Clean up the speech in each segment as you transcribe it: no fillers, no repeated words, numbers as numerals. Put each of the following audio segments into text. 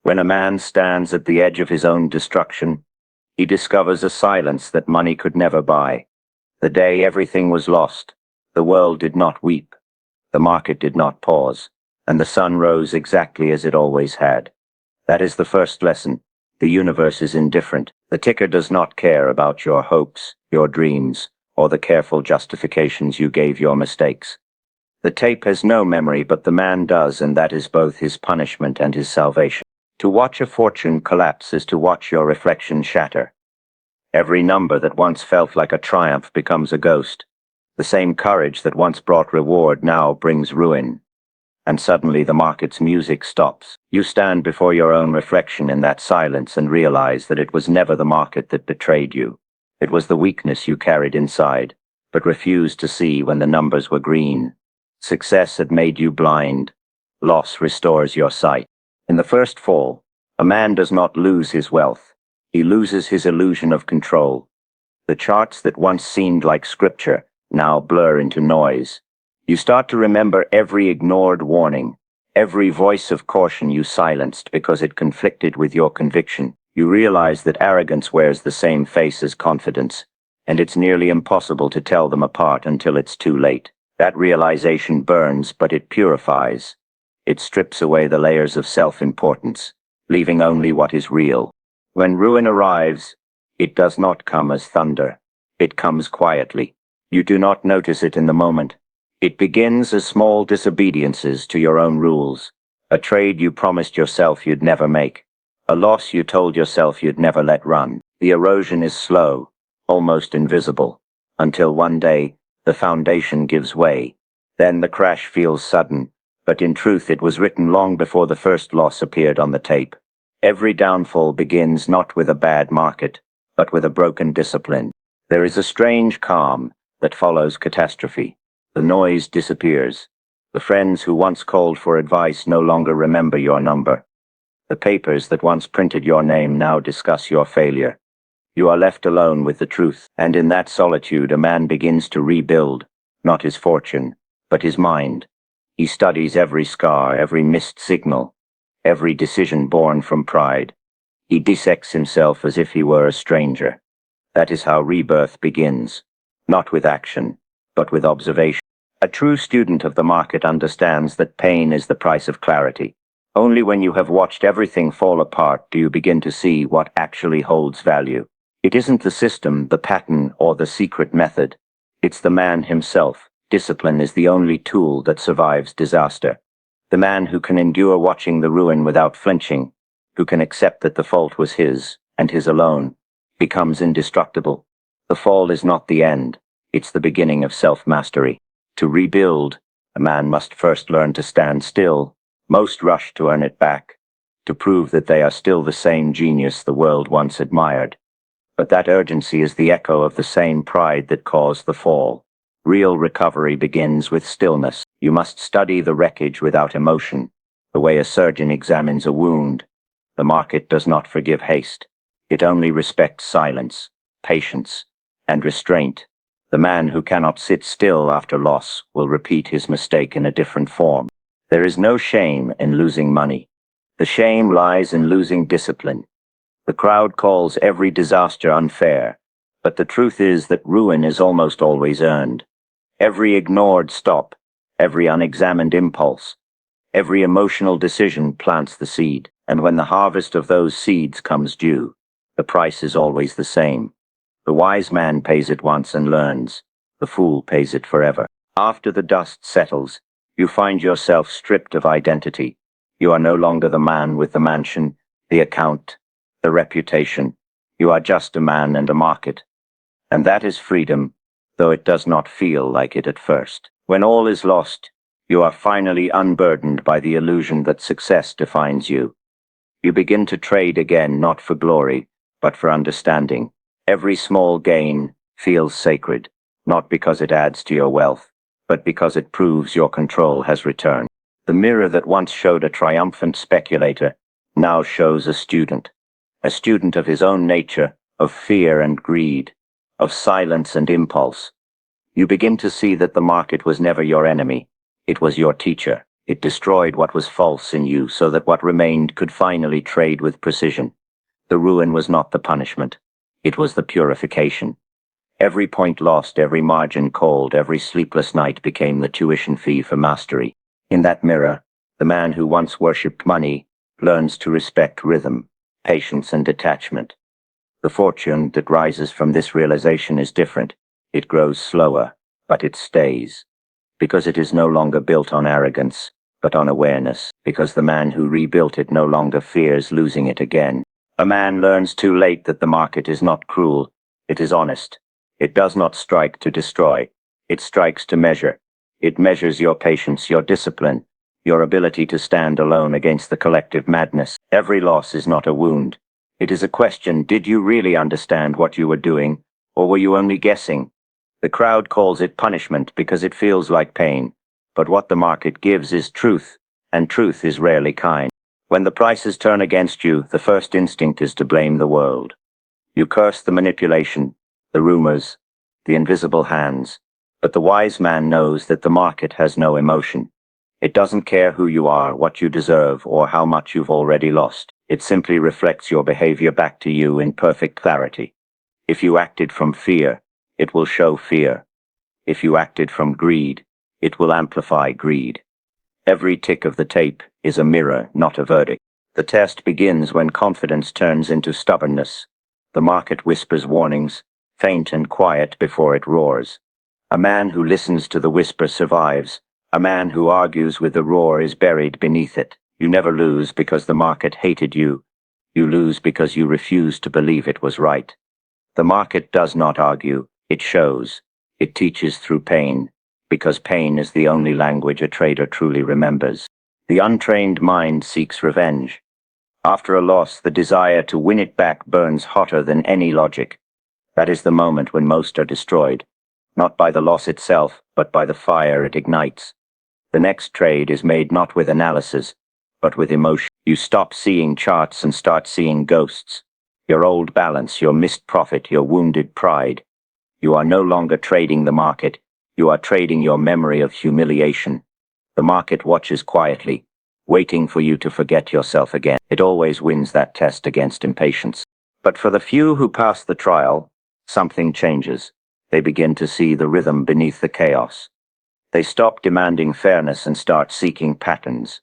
When a man stands at the edge of his own destruction, he discovers a silence that money could never buy. The day everything was lost, the world did not weep, the market did not pause, and the sun rose exactly as it always had. That is the first lesson. The universe is indifferent. The ticker does not care about your hopes, your dreams, or the careful justifications you gave your mistakes. The tape has no memory, but the man does, and that is both his punishment and his salvation. To watch a fortune collapse is to watch your reflection shatter. Every number that once felt like a triumph becomes a ghost. The same courage that once brought reward now brings ruin. And suddenly the market's music stops. You stand before your own reflection in that silence and realize that it was never the market that betrayed you. It was the weakness you carried inside, but refused to see when the numbers were green. Success had made you blind. Loss restores your sight. In the first fall, a man does not lose his wealth. He loses his illusion of control. The charts that once seemed like scripture now blur into noise. You start to remember every ignored warning, every voice of caution you silenced because it conflicted with your conviction. You realize that arrogance wears the same face as confidence, and it's nearly impossible to tell them apart until it's too late. That realization burns, but it purifies. It strips away the layers of self-importance, leaving only what is real. When ruin arrives, it does not come as thunder. It comes quietly. You do not notice it in the moment. It begins as small disobediences to your own rules. A trade you promised yourself you'd never make. A loss you told yourself you'd never let run. The erosion is slow, almost invisible, until one day, the foundation gives way. Then the crash feels sudden, but in truth it was written long before the first loss appeared on the tape. Every downfall begins not with a bad market, but with a broken discipline. There is a strange calm that follows catastrophe. The noise disappears. The friends who once called for advice no longer remember your number. The papers that once printed your name now discuss your failure. You are left alone with the truth, and in that solitude a man begins to rebuild, not his fortune, but his mind. He studies every scar, every missed signal, every decision born from pride. He dissects himself as if he were a stranger. That is how rebirth begins, not with action, but with observation. A true student of the market understands that pain is the price of clarity. Only when you have watched everything fall apart do you begin to see what actually holds value. It isn't the system, the pattern, or the secret method. It's the man himself. Discipline is the only tool that survives disaster. The man who can endure watching the ruin without flinching, who can accept that the fault was his, and his alone, becomes indestructible. The fall is not the end. It's the beginning of self-mastery. To rebuild, a man must first learn to stand still. Most rush to earn it back, to prove that they are still the same genius the world once admired. But that urgency is the echo of the same pride that caused the fall. Real recovery begins with stillness. You must study the wreckage without emotion, the way a surgeon examines a wound. The market does not forgive haste. It only respects silence, patience, and restraint. The man who cannot sit still after loss will repeat his mistake in a different form. There is no shame in losing money. The shame lies in losing discipline. The crowd calls every disaster unfair, but the truth is that ruin is almost always earned. Every ignored stop, every unexamined impulse, every emotional decision plants the seed, and when the harvest of those seeds comes due, the price is always the same. The wise man pays it once and learns. The fool pays it forever. After the dust settles, you find yourself stripped of identity. You are no longer the man with the mansion, the account, the reputation. You are just a man and a market. And that is freedom, though it does not feel like it at first. When all is lost, you are finally unburdened by the illusion that success defines you. You begin to trade again, not for glory, but for understanding. Every small gain feels sacred, not because it adds to your wealth, but because it proves your control has returned. The mirror that once showed a triumphant speculator now shows a student of his own nature, of fear and greed, of silence and impulse. You begin to see that the market was never your enemy. It was your teacher. It destroyed what was false in you so that what remained could finally trade with precision. The ruin was not the punishment. It was the purification. Every point lost, every margin called, every sleepless night became the tuition fee for mastery. In that mirror, the man who once worshipped money learns to respect rhythm, patience, and detachment. The fortune that rises from this realization is different. It grows slower, but it stays. Because it is no longer built on arrogance, but on awareness. Because the man who rebuilt it no longer fears losing it again. A man learns too late that the market is not cruel. It is honest. It does not strike to destroy. It strikes to measure. It measures your patience, your discipline, your ability to stand alone against the collective madness. Every loss is not a wound. It is a question: did you really understand what you were doing, or were you only guessing? The crowd calls it punishment because it feels like pain, but what the market gives is truth, and truth is rarely kind. When the prices turn against you, the first instinct is to blame the world. You curse the manipulation, the rumors, the invisible hands, but the wise man knows that the market has no emotion. It doesn't care who you are, what you deserve, or how much you've already lost. It simply reflects your behavior back to you in perfect clarity. If you acted from fear, it will show fear. If you acted from greed, it will amplify greed. Every tick of the tape is a mirror, not a verdict. The test begins when confidence turns into stubbornness. The market whispers warnings, faint and quiet before it roars. A man who listens to the whisper survives. A man who argues with the roar is buried beneath it. You never lose because the market hated you. You lose because you refuse to believe it was right. The market does not argue. It shows. It teaches through pain, because pain is the only language a trader truly remembers. The untrained mind seeks revenge. After a loss, the desire to win it back burns hotter than any logic. That is the moment when most are destroyed, not by the loss itself, but by the fire it ignites. The next trade is made not with analysis, but with emotion. You stop seeing charts and start seeing ghosts. Your old balance, your missed profit, your wounded pride. You are no longer trading the market. You are trading your memory of humiliation. The market watches quietly, waiting for you to forget yourself again. It always wins that test against impatience. But for the few who pass the trial, something changes. They begin to see the rhythm beneath the chaos. They stop demanding fairness and start seeking patterns.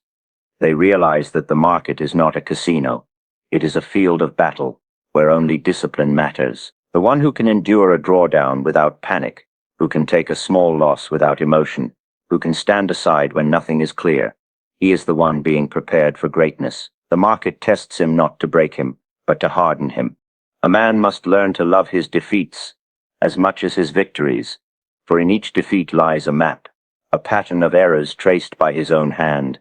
They realize that the market is not a casino. It is a field of battle, where only discipline matters. The one who can endure a drawdown without panic, who can take a small loss without emotion, who can stand aside when nothing is clear, he is the one being prepared for greatness. The market tests him not to break him, but to harden him. A man must learn to love his defeats as much as his victories, for in each defeat lies a map, a pattern of errors traced by his own hand.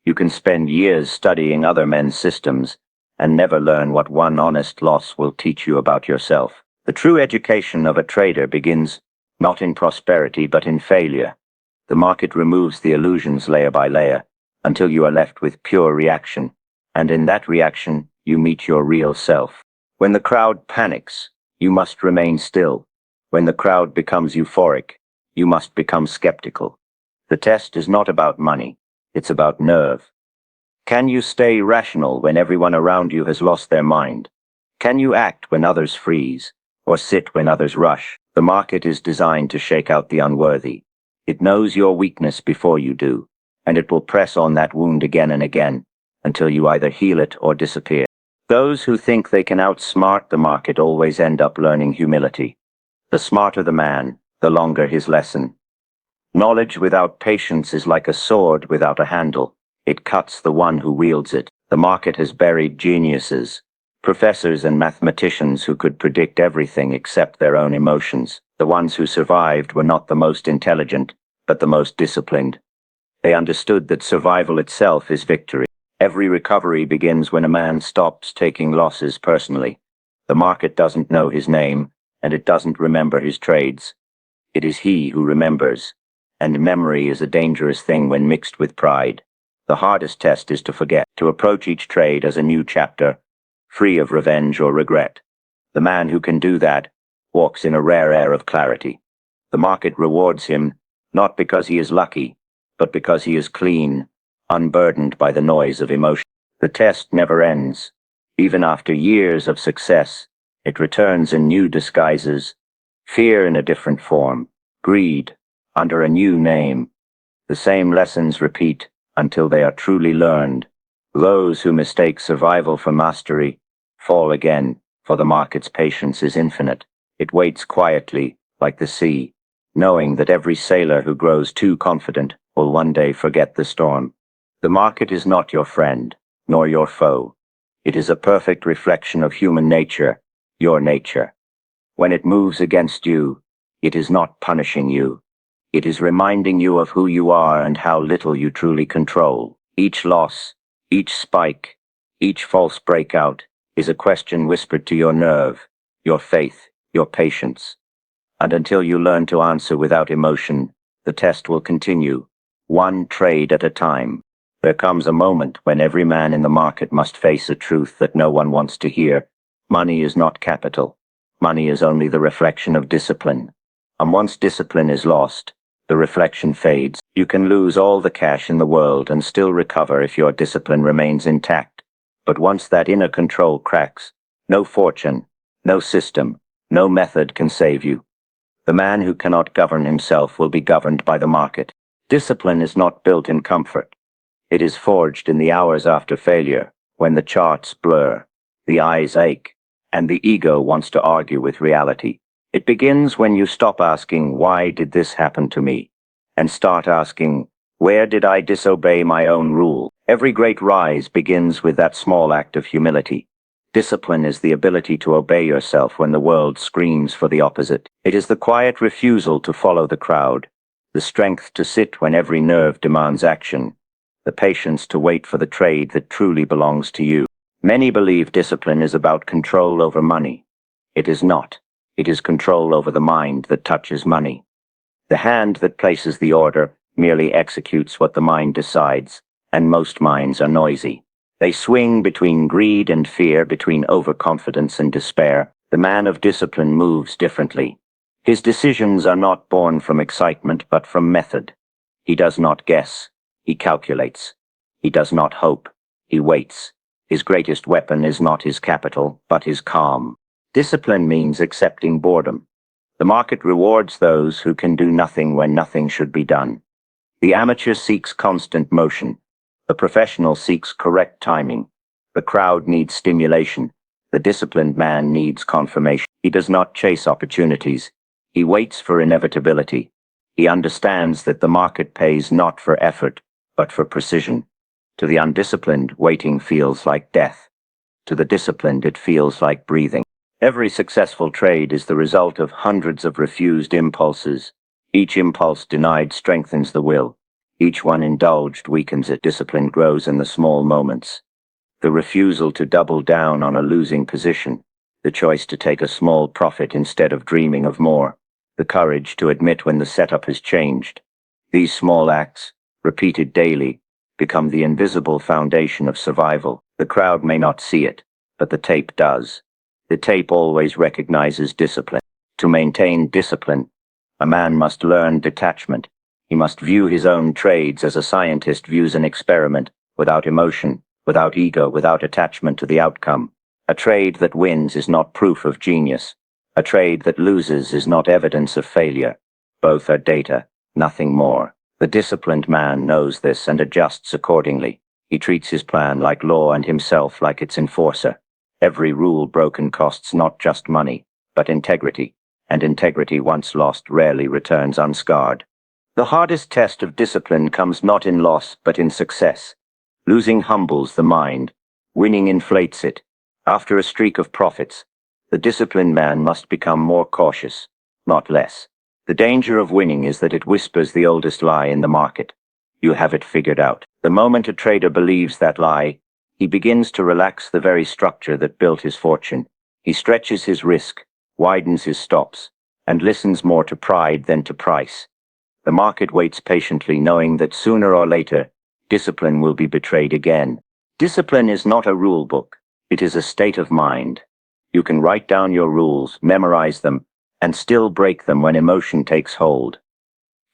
You can spend years studying other men's systems and never learn what one honest loss will teach you about yourself. The true education of a trader begins not in prosperity but in failure. The market removes the illusions layer by layer until you are left with pure reaction, and in that reaction you meet your real self. When the crowd panics, you must remain still. When the crowd becomes euphoric, you must become skeptical. The test is not about money. It's about nerve. Can you stay rational when everyone around you has lost their mind? Can you act when others freeze, or sit when others rush? The market is designed to shake out the unworthy. It knows your weakness before you do, and it will press on that wound again and again, until you either heal it or disappear. Those who think they can outsmart the market always end up learning humility. The smarter the man, the longer his lesson. Knowledge without patience is like a sword without a handle. It cuts the one who wields it. The market has buried geniuses, professors and mathematicians who could predict everything except their own emotions. The ones who survived were not the most intelligent, but the most disciplined. They understood that survival itself is victory. Every recovery begins when a man stops taking losses personally. The market doesn't know his name, and it doesn't remember his trades. It is he who remembers. And memory is a dangerous thing when mixed with pride. The hardest test is to forget, to approach each trade as a new chapter, free of revenge or regret. The man who can do that walks in a rare air of clarity. The market rewards him, not because he is lucky, but because he is clean, unburdened by the noise of emotion. The test never ends. Even after years of success, it returns in new disguises, fear in a different form, greed under a new name. The same lessons repeat until they are truly learned. Those who mistake survival for mastery fall again, for the market's patience is infinite. It waits quietly, like the sea, knowing that every sailor who grows too confident will one day forget the storm. The market is not your friend, nor your foe. It is a perfect reflection of human nature, your nature. When it moves against you, it is not punishing you. It is reminding you of who you are and how little you truly control. Each loss, each spike, each false breakout is a question whispered to your nerve, your faith, your patience. And until you learn to answer without emotion, the test will continue, one trade at a time. There comes a moment when every man in the market must face a truth that no one wants to hear. Money is not capital. Money is only the reflection of discipline. And once discipline is lost, the reflection fades. You can lose all the cash in the world and still recover if your discipline remains intact. But once that inner control cracks, no fortune, no system, no method can save you. The man who cannot govern himself will be governed by the market. Discipline is not built in comfort. It is forged in the hours after failure, when the charts blur, the eyes ache, and the ego wants to argue with reality. It begins when you stop asking, "Why did this happen to me?" and start asking, "Where did I disobey my own rule?" Every great rise begins with that small act of humility. Discipline is the ability to obey yourself when the world screams for the opposite. It is the quiet refusal to follow the crowd, the strength to sit when every nerve demands action, the patience to wait for the trade that truly belongs to you. Many believe discipline is about control over money. It is not. It is control over the mind that touches money. The hand that places the order merely executes what the mind decides, and most minds are noisy. They swing between greed and fear, between overconfidence and despair. The man of discipline moves differently. His decisions are not born from excitement, but from method. He does not guess. He calculates. He does not hope. He waits. His greatest weapon is not his capital, but his calm. Discipline means accepting boredom. The market rewards those who can do nothing when nothing should be done. The amateur seeks constant motion. The professional seeks correct timing. The crowd needs stimulation. The disciplined man needs confirmation. He does not chase opportunities. He waits for inevitability. He understands that the market pays not for effort, but for precision. To the undisciplined, waiting feels like death. To the disciplined, it feels like breathing. Every successful trade is the result of hundreds of refused impulses. Each impulse denied strengthens the will. Each one indulged weakens it. Discipline grows in the small moments. The refusal to double down on a losing position. The choice to take a small profit instead of dreaming of more. The courage to admit when the setup has changed. These small acts, repeated daily, become the invisible foundation of survival. The crowd may not see it, but the tape does. The tape always recognizes discipline. To maintain discipline, a man must learn detachment. He must view his own trades as a scientist views an experiment, without emotion, without ego, without attachment to the outcome. A trade that wins is not proof of genius. A trade that loses is not evidence of failure. Both are data, nothing more. The disciplined man knows this and adjusts accordingly. He treats his plan like law and himself like its enforcer. Every rule broken costs not just money, but integrity, and integrity once lost rarely returns unscarred. The hardest test of discipline comes not in loss, but in success. Losing humbles the mind. Winning inflates it. After a streak of profits, the disciplined man must become more cautious, not less. The danger of winning is that it whispers the oldest lie in the market. You have it figured out. The moment a trader believes that lie, he begins to relax the very structure that built his fortune. He stretches his risk, widens his stops, and listens more to pride than to price. The market waits patiently, knowing that sooner or later, discipline will be betrayed again. Discipline is not a rule book. It is a state of mind. You can write down your rules, memorize them, and still break them when emotion takes hold.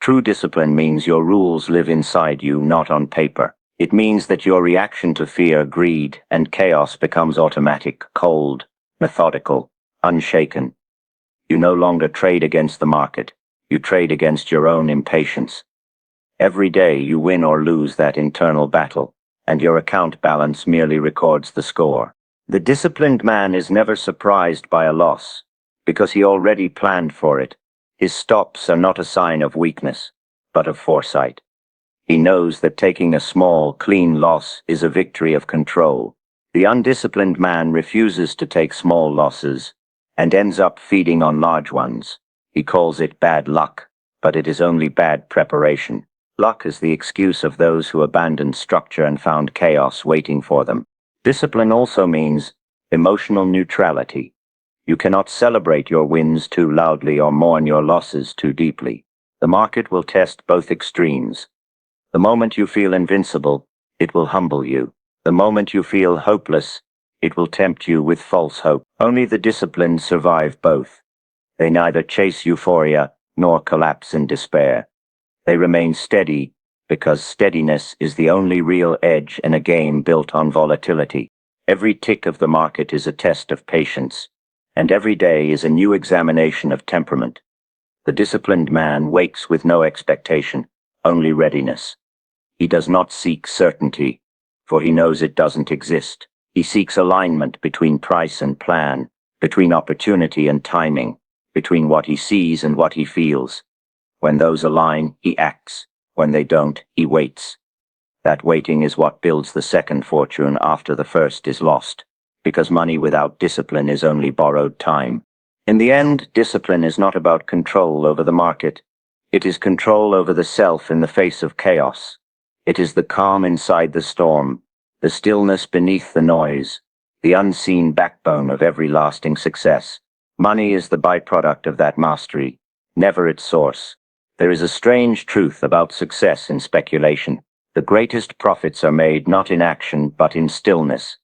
True discipline means your rules live inside you, not on paper. It means that your reaction to fear, greed, and chaos becomes automatic, cold, methodical, unshaken. You no longer trade against the market. You trade against your own impatience. Every day you win or lose that internal battle, and your account balance merely records the score. The disciplined man is never surprised by a loss, because he already planned for it. His stops are not a sign of weakness, but of foresight. He knows that taking a small, clean loss is a victory of control. The undisciplined man refuses to take small losses, and ends up feeding on large ones. He calls it bad luck, but it is only bad preparation. Luck is the excuse of those who abandoned structure and found chaos waiting for them. Discipline also means emotional neutrality. You cannot celebrate your wins too loudly or mourn your losses too deeply. The market will test both extremes. The moment you feel invincible, it will humble you. The moment you feel hopeless, it will tempt you with false hope. Only the disciplined survive both. They neither chase euphoria nor collapse in despair. They remain steady because steadiness is the only real edge in a game built on volatility. Every tick of the market is a test of patience, and every day is a new examination of temperament. The disciplined man wakes with no expectation, only readiness. He does not seek certainty, for he knows it doesn't exist. He seeks alignment between price and plan, between opportunity and timing, between what he sees and what he feels. When those align, he acts. When they don't, he waits. That waiting is what builds the second fortune after the first is lost, because money without discipline is only borrowed time. In the end, discipline is not about control over the market. It is control over the self in the face of chaos. It is the calm inside the storm, the stillness beneath the noise, the unseen backbone of every lasting success. Money is the byproduct of that mastery, never its source. There is a strange truth about success in speculation. The greatest profits are made not in action but in stillness.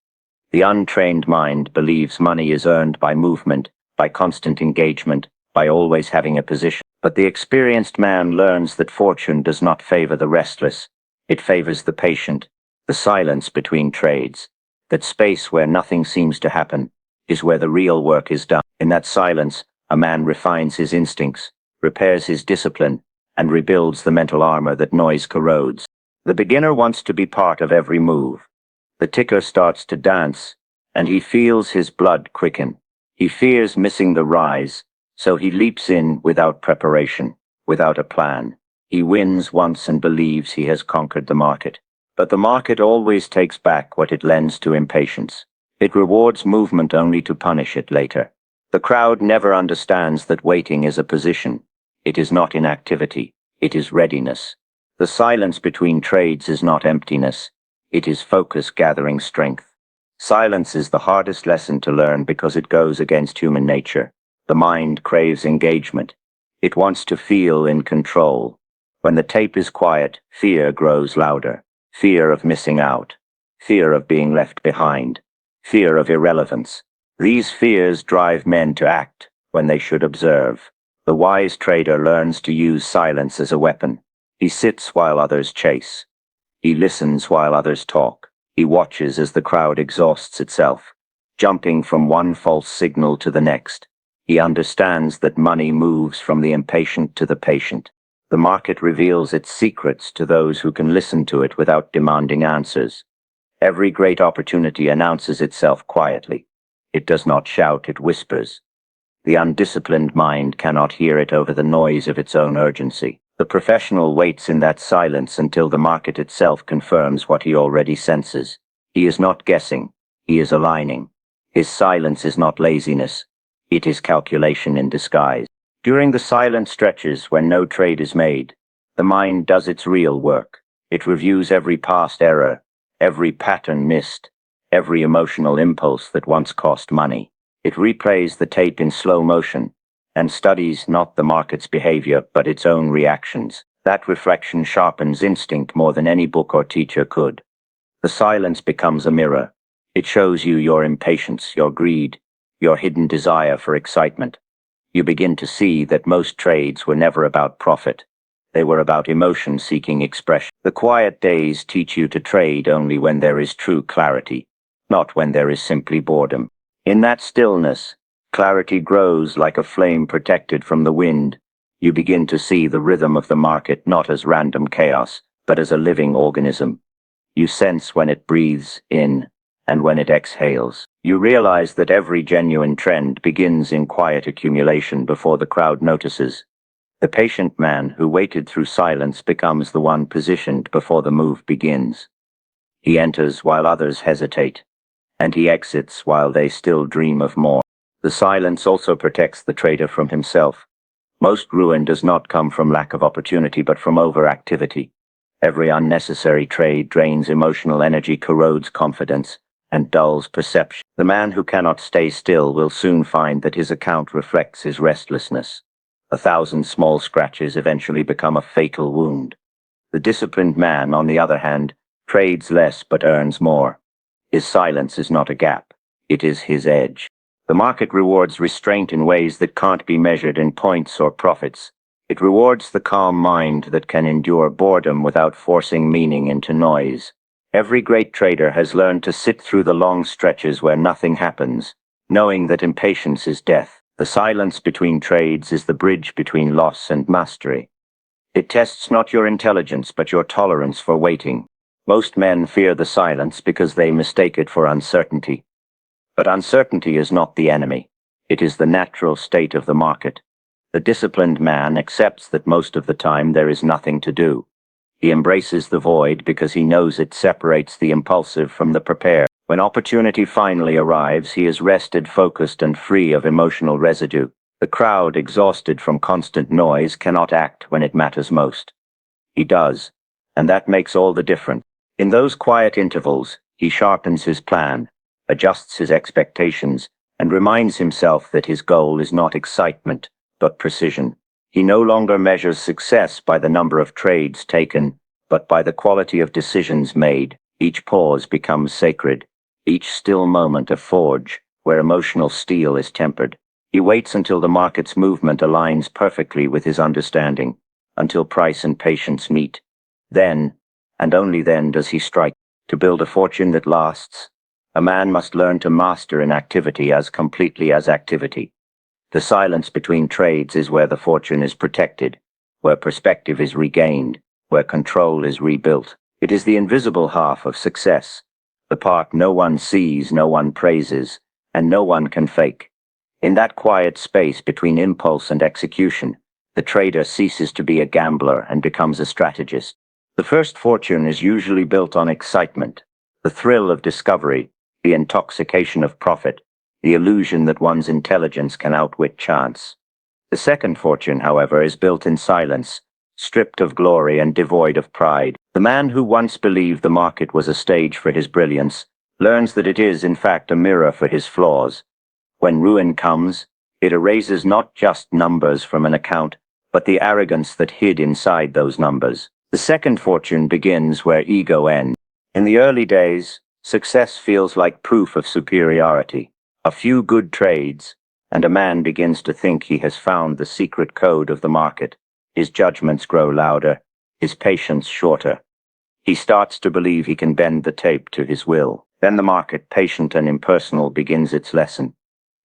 The untrained mind believes money is earned by movement, by constant engagement, by always having a position. But the experienced man learns that fortune does not favor the restless. It favors the patient. The silence between trades, that space where nothing seems to happen, is where the real work is done. In that silence, a man refines his instincts, repairs his discipline, and rebuilds the mental armor that noise corrodes. The beginner wants to be part of every move. The ticker starts to dance, and he feels his blood quicken. He fears missing the rise, so he leaps in without preparation, without a plan. He wins once and believes he has conquered the market. But the market always takes back what it lends to impatience. It rewards movement only to punish it later. The crowd never understands that waiting is a position. It is not inactivity. It is readiness. The silence between trades is not emptiness. It is focus gathering strength. Silence is the hardest lesson to learn because it goes against human nature. The mind craves engagement. It wants to feel in control. When the tape is quiet, fear grows louder. Fear of missing out. Fear of being left behind. Fear of irrelevance. These fears drive men to act when they should observe. The wise trader learns to use silence as a weapon. He sits while others chase. He listens while others talk. He watches as the crowd exhausts itself, jumping from one false signal to the next. He understands that money moves from the impatient to the patient. The market reveals its secrets to those who can listen to it without demanding answers. Every great opportunity announces itself quietly. It does not shout, it whispers. The undisciplined mind cannot hear it over the noise of its own urgency. The professional waits in that silence until the market itself confirms what he already senses. He is not guessing, he is aligning. His silence is not laziness, it is calculation in disguise. During the silent stretches when no trade is made, the mind does its real work. It reviews every past error, every pattern missed, every emotional impulse that once cost money. It replays the tape in slow motion and studies not the market's behavior but its own reactions. That reflection sharpens instinct more than any book or teacher could. The silence becomes a mirror. It shows you your impatience, your greed, your hidden desire for excitement. You begin to see that most trades were never about profit. They were about emotion seeking expression. The quiet days teach you to trade only when there is true clarity, not when there is simply boredom. In that stillness, clarity grows like a flame protected from the wind. You begin to see the rhythm of the market not as random chaos, but as a living organism. You sense when it breathes in and when it exhales. You realize that every genuine trend begins in quiet accumulation before the crowd notices. The patient man who waited through silence becomes the one positioned before the move begins. He enters while others hesitate, and he exits while they still dream of more. The silence also protects the trader from himself. Most ruin does not come from lack of opportunity but from overactivity. Every unnecessary trade drains emotional energy, corrodes confidence, and dulls perception. The man who cannot stay still will soon find that his account reflects his restlessness. 1,000 small scratches eventually become a fatal wound. The disciplined man, on the other hand, trades less but earns more. His silence is not a gap, it is his edge. The market rewards restraint in ways that can't be measured in points or profits. It rewards the calm mind that can endure boredom without forcing meaning into noise. Every great trader has learned to sit through the long stretches where nothing happens, knowing that impatience is death. The silence between trades is the bridge between loss and mastery. It tests not your intelligence but your tolerance for waiting. Most men fear the silence because they mistake it for uncertainty. But uncertainty is not the enemy. It is the natural state of the market. The disciplined man accepts that most of the time there is nothing to do. He embraces the void because he knows it separates the impulsive from the prepared. When opportunity finally arrives, he is rested, focused, and free of emotional residue. The crowd, exhausted from constant noise, cannot act when it matters most. He does, and that makes all the difference. In those quiet intervals, he sharpens his plan, adjusts his expectations, and reminds himself that his goal is not excitement, but precision. He no longer measures success by the number of trades taken, but by the quality of decisions made. Each pause becomes sacred, each still moment a forge where emotional steel is tempered. He waits until the market's movement aligns perfectly with his understanding, until price and patience meet. Then, and only then, does he strike. To build a fortune that lasts, a man must learn to master inactivity as completely as activity. The silence between trades is where the fortune is protected, where perspective is regained, where control is rebuilt. It is the invisible half of success, the part no one sees, no one praises, and no one can fake. In that quiet space between impulse and execution, the trader ceases to be a gambler and becomes a strategist. The first fortune is usually built on excitement, the thrill of discovery, the intoxication of profit, the illusion that one's intelligence can outwit chance. The second fortune, however, is built in silence, stripped of glory and devoid of pride. The man who once believed the market was a stage for his brilliance learns that it is, in fact, a mirror for his flaws. When ruin comes, it erases not just numbers from an account, but the arrogance that hid inside those numbers. The second fortune begins where ego ends. In the early days, success feels like proof of superiority. A few good trades, and a man begins to think he has found the secret code of the market. His judgments grow louder, his patience shorter. He starts to believe he can bend the tape to his will. Then the market, patient and impersonal, begins its lesson.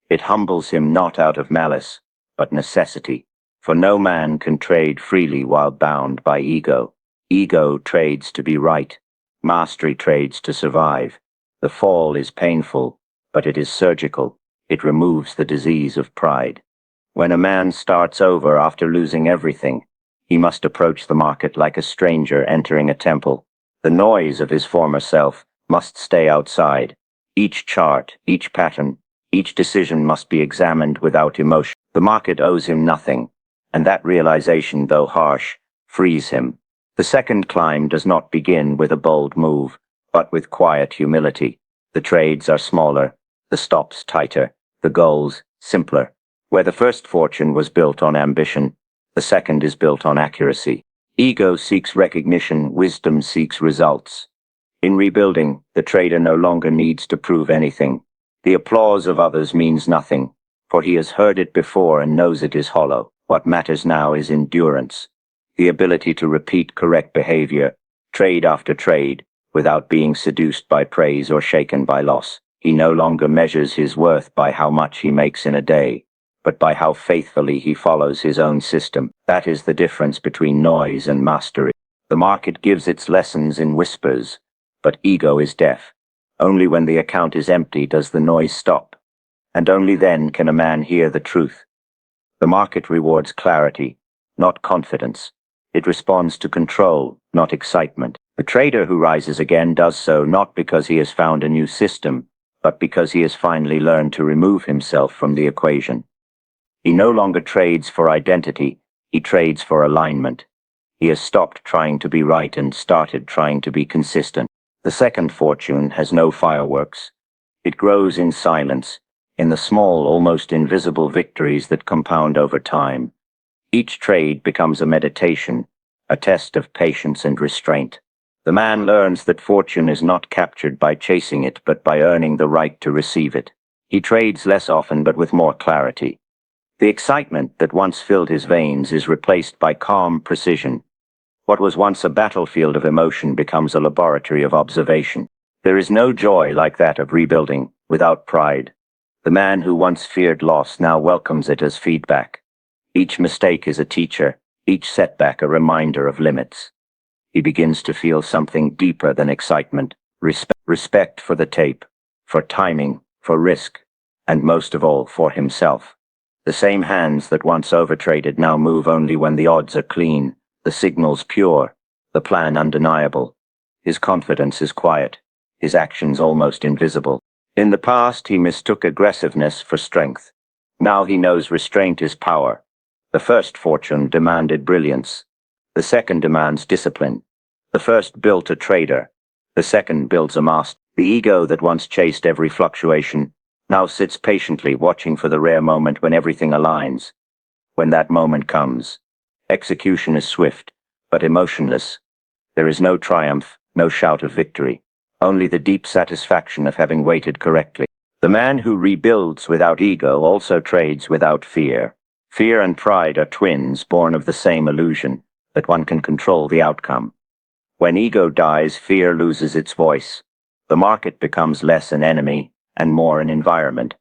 It humbles him not out of malice, but necessity. For no man can trade freely while bound by ego. Ego trades to be right. Mastery trades to survive. The fall is painful, but it is surgical. It removes the disease of pride. When a man starts over after losing everything, he must approach the market like a stranger entering a temple. The noise of his former self must stay outside. Each chart, each pattern, each decision must be examined without emotion. The market owes him nothing, and that realization, though harsh, frees him. The second climb does not begin with a bold move, but with quiet humility. The trades are smaller, the stops tighter, the goals simpler. Where the first fortune was built on ambition, the second is built on accuracy. Ego seeks recognition, wisdom seeks results. In rebuilding, the trader no longer needs to prove anything. The applause of others means nothing, for he has heard it before and knows it is hollow. What matters now is endurance. the ability to repeat correct behavior, trade after trade, without being seduced by praise or shaken by loss. He no longer measures his worth by how much he makes in a day, but by how faithfully he follows his own system. That is the difference between noise and mastery. The market gives its lessons in whispers, but ego is deaf. Only when the account is empty does the noise stop, and only then can a man hear the truth. The market rewards clarity, not confidence. It responds to control, not excitement. The trader who rises again does so not because he has found a new system, but because he has finally learned to remove himself from the equation. He no longer trades for identity, he trades for alignment. He has stopped trying to be right and started trying to be consistent. The second fortune has no fireworks. It grows in silence, in the small, almost invisible victories that compound over time. Each trade becomes a meditation, a test of patience and restraint. The man learns that fortune is not captured by chasing it, but by earning the right to receive it. He trades less often, but with more clarity. The excitement that once filled his veins is replaced by calm precision. What was once a battlefield of emotion becomes a laboratory of observation. There is no joy like that of rebuilding without pride. The man who once feared loss now welcomes it as feedback. Each mistake is a teacher, each setback a reminder of limits. He begins to feel something deeper than excitement, respect for the tape, for timing, for risk, and most of all, for himself. The same hands that once overtraded now move only when the odds are clean, the signals pure, the plan undeniable. His confidence is quiet, his actions almost invisible. In the past, he mistook aggressiveness for strength. Now he knows restraint is power. The first fortune demanded brilliance. The second demands discipline. The first built a trader. The second builds a master. The ego that once chased every fluctuation now sits patiently watching for the rare moment when everything aligns. When that moment comes, execution is swift, but emotionless. There is no triumph, no shout of victory, only the deep satisfaction of having waited correctly. The man who rebuilds without ego also trades without fear. Fear and pride are twins born of the same illusion, that one can control the outcome. When ego dies, fear loses its voice. The market becomes less an enemy and more an environment.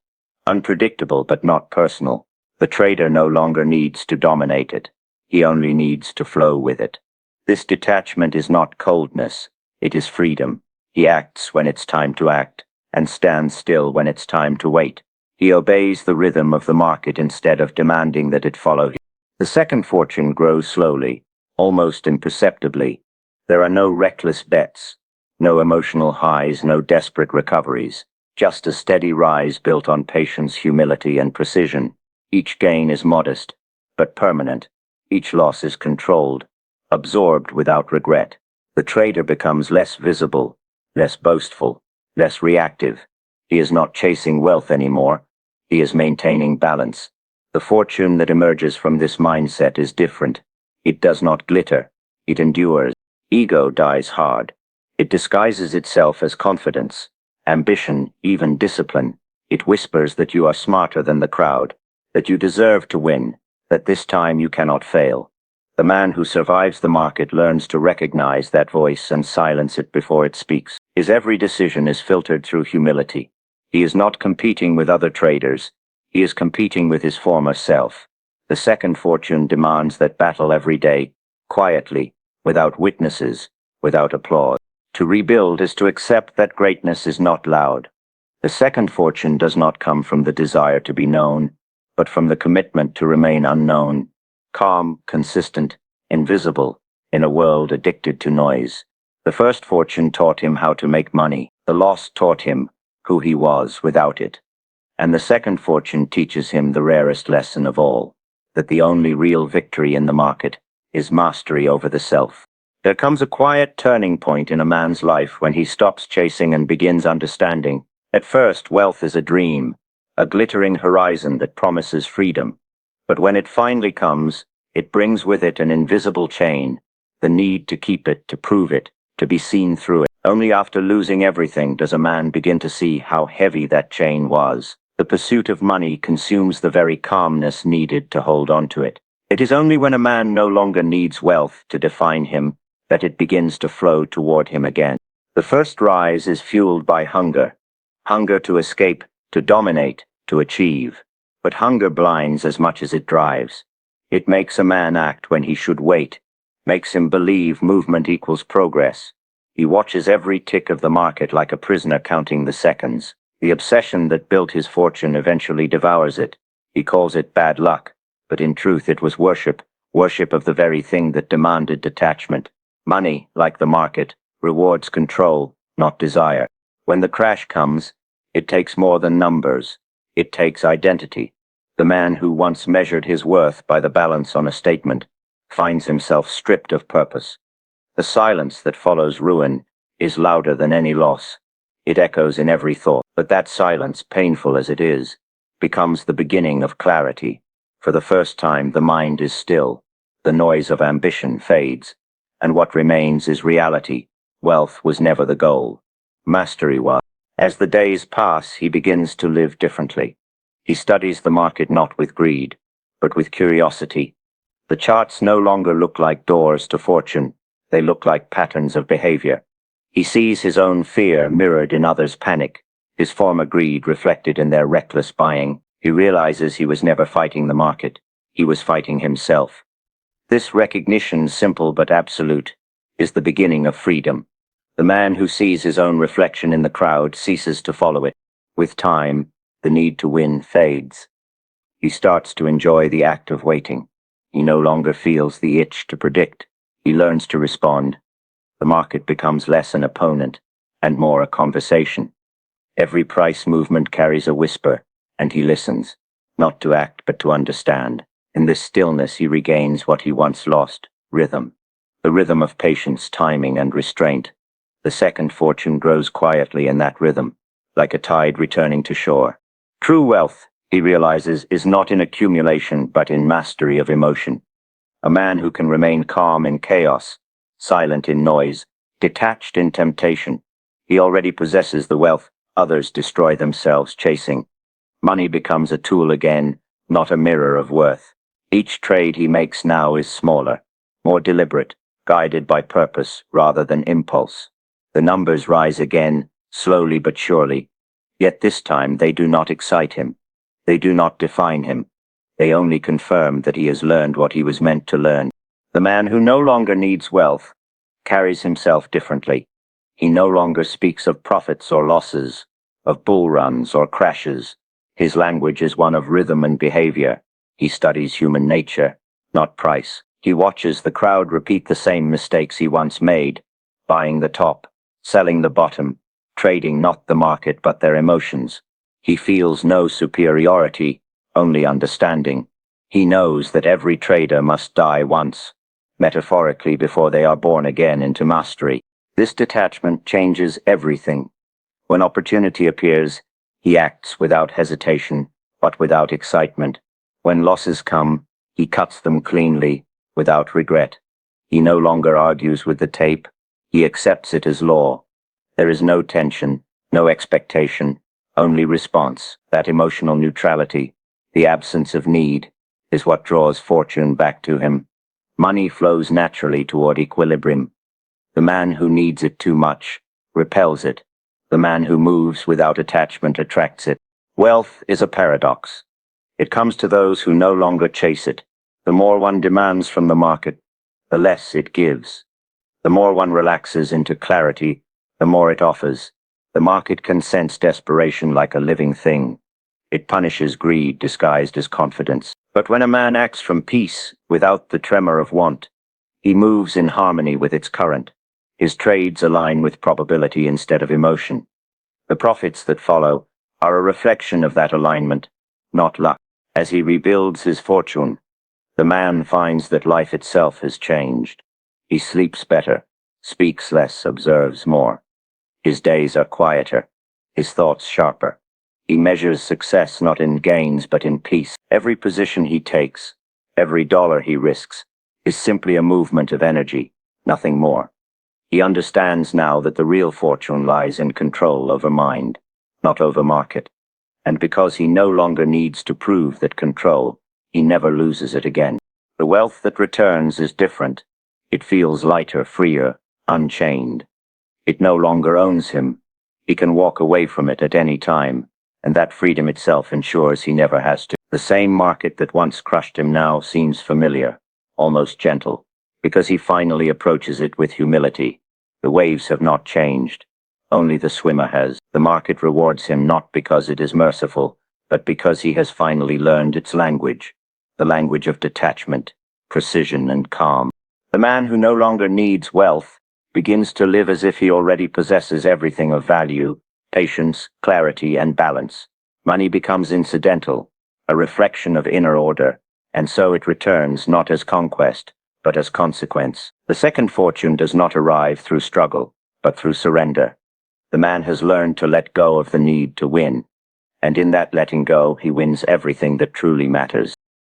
Unpredictable but not personal. The trader no longer needs to dominate it. He only needs to flow with it. This detachment is not coldness. It is freedom. He acts when it's time to act, and stands still when it's time to wait. He obeys the rhythm of the market instead of demanding that it follow him. The second fortune grows slowly, almost imperceptibly. There are no reckless bets, no emotional highs, no desperate recoveries, just a steady rise built on patience, humility, and precision. Each gain is modest, but permanent. Each loss is controlled, absorbed without regret. The trader becomes less visible, less boastful, less reactive. He is not chasing wealth anymore. He is maintaining balance. The fortune that emerges from this mindset is different. It does not glitter. It endures. Ego dies hard. It disguises itself as confidence, ambition, even discipline. It whispers that you are smarter than the crowd, that you deserve to win, that this time you cannot fail. The man who survives the market learns to recognize that voice and silence it before it speaks. His every decision is filtered through humility. He is not competing with other traders. He is competing with his former self. The second fortune demands that battle every day, quietly, without witnesses, without applause. To rebuild is to accept that greatness is not loud. The second fortune does not come from the desire to be known, but from the commitment to remain unknown, calm, consistent, invisible, in a world addicted to noise. The first fortune taught him how to make money. The loss taught him who he was without it. And the second fortune teaches him the rarest lesson of all, that the only real victory in the market is mastery over the self. There comes a quiet turning point in a man's life when he stops chasing and begins understanding. At first, wealth is a dream, a glittering horizon that promises freedom. But when it finally comes, it brings with it an invisible chain, the need to keep it, to prove it, to be seen through it. Only after losing everything does a man begin to see how heavy that chain was. The pursuit of money consumes the very calmness needed to hold on to it. It is only when a man no longer needs wealth to define him that it begins to flow toward him again. The first rise is fueled by hunger. Hunger to escape, to dominate, to achieve. But hunger blinds as much as it drives. It makes a man act when he should wait, makes him believe movement equals progress. He watches every tick of the market like a prisoner counting the seconds. The obsession that built his fortune eventually devours it. He calls it bad luck, but in truth it was worship, worship of the very thing that demanded detachment. Money, like the market, rewards control, not desire. When the crash comes, it takes more than numbers. It takes identity. The man who once measured his worth by the balance on a statement finds himself stripped of purpose. The silence that follows ruin is louder than any loss. It echoes in every thought, but that silence, painful as it is, becomes the beginning of clarity. For the first time, the mind is still. The noise of ambition fades, and what remains is reality. Wealth was never the goal. Mastery was. As the days pass, he begins to live differently. He studies the market not with greed, but with curiosity. The charts no longer look like doors to fortune. They look like patterns of behavior. He sees his own fear mirrored in others' panic, his former greed reflected in their reckless buying. He realizes he was never fighting the market. He was fighting himself. This recognition, simple but absolute, is the beginning of freedom. The man who sees his own reflection in the crowd ceases to follow it. With time, the need to win fades. He starts to enjoy the act of waiting. He no longer feels the itch to predict. He learns to respond. The market becomes less an opponent and more a conversation. Every price movement carries a whisper, and he listens, not to act but to understand. In this stillness he regains what he once lost, rhythm. The rhythm of patience, timing, and restraint. The second fortune grows quietly in that rhythm, like a tide returning to shore. True wealth, he realizes, is not in accumulation but in mastery of emotion. A man who can remain calm in chaos, silent in noise, detached in temptation. He already possesses the wealth others destroy themselves chasing. Money becomes a tool again, not a mirror of worth. Each trade he makes now is smaller, more deliberate, guided by purpose rather than impulse. The numbers rise again, slowly but surely. Yet this time they do not excite him. They do not define him. They only confirm that he has learned what he was meant to learn. The man who no longer needs wealth carries himself differently. He no longer speaks of profits or losses, of bull runs or crashes. His language is one of rhythm and behavior. He studies human nature, not price. He watches the crowd repeat the same mistakes he once made, buying the top, selling the bottom, trading not the market but their emotions. He feels no superiority, only understanding. He knows that every trader must die once, metaphorically, before they are born again into mastery. This detachment changes everything. When opportunity appears, he acts without hesitation, but without excitement. When losses come, he cuts them cleanly, without regret. He no longer argues with the tape. He accepts it as law. There is no tension, no expectation, only response. That emotional neutrality, the absence of need, is what draws fortune back to him. Money flows naturally toward equilibrium. The man who needs it too much repels it. The man who moves without attachment attracts it. Wealth is a paradox. It comes to those who no longer chase it. The more one demands from the market, the less it gives. The more one relaxes into clarity, the more it offers. The market can sense desperation like a living thing. It punishes greed disguised as confidence. But when a man acts from peace, without the tremor of want, he moves in harmony with its current. His trades align with probability instead of emotion. The profits that follow are a reflection of that alignment, not luck. As he rebuilds his fortune, the man finds that life itself has changed. He sleeps better, speaks less, observes more. His days are quieter, his thoughts sharper. He measures success not in gains but in peace. Every position he takes, every dollar he risks, is simply a movement of energy, nothing more. He understands now that the real fortune lies in control over mind, not over market. And because he no longer needs to prove that control, he never loses it again. The wealth that returns is different. It feels lighter, freer, unchained. It no longer owns him. He can walk away from it at any time, and that freedom itself ensures he never has to. The same market that once crushed him now seems familiar, almost gentle, because he finally approaches it with humility. The waves have not changed. Only the swimmer has. The market rewards him not because it is merciful, but because he has finally learned its language, the language of detachment, precision, and calm. The man who no longer needs wealth begins to live as if he already possesses everything of value: patience, clarity, and balance. Money becomes incidental, a reflection of inner order, and so it returns not as conquest, but as consequence. The second fortune does not arrive through struggle, but through surrender. The man has learned to let go of the need to win, and in that letting go, he wins everything that truly matters.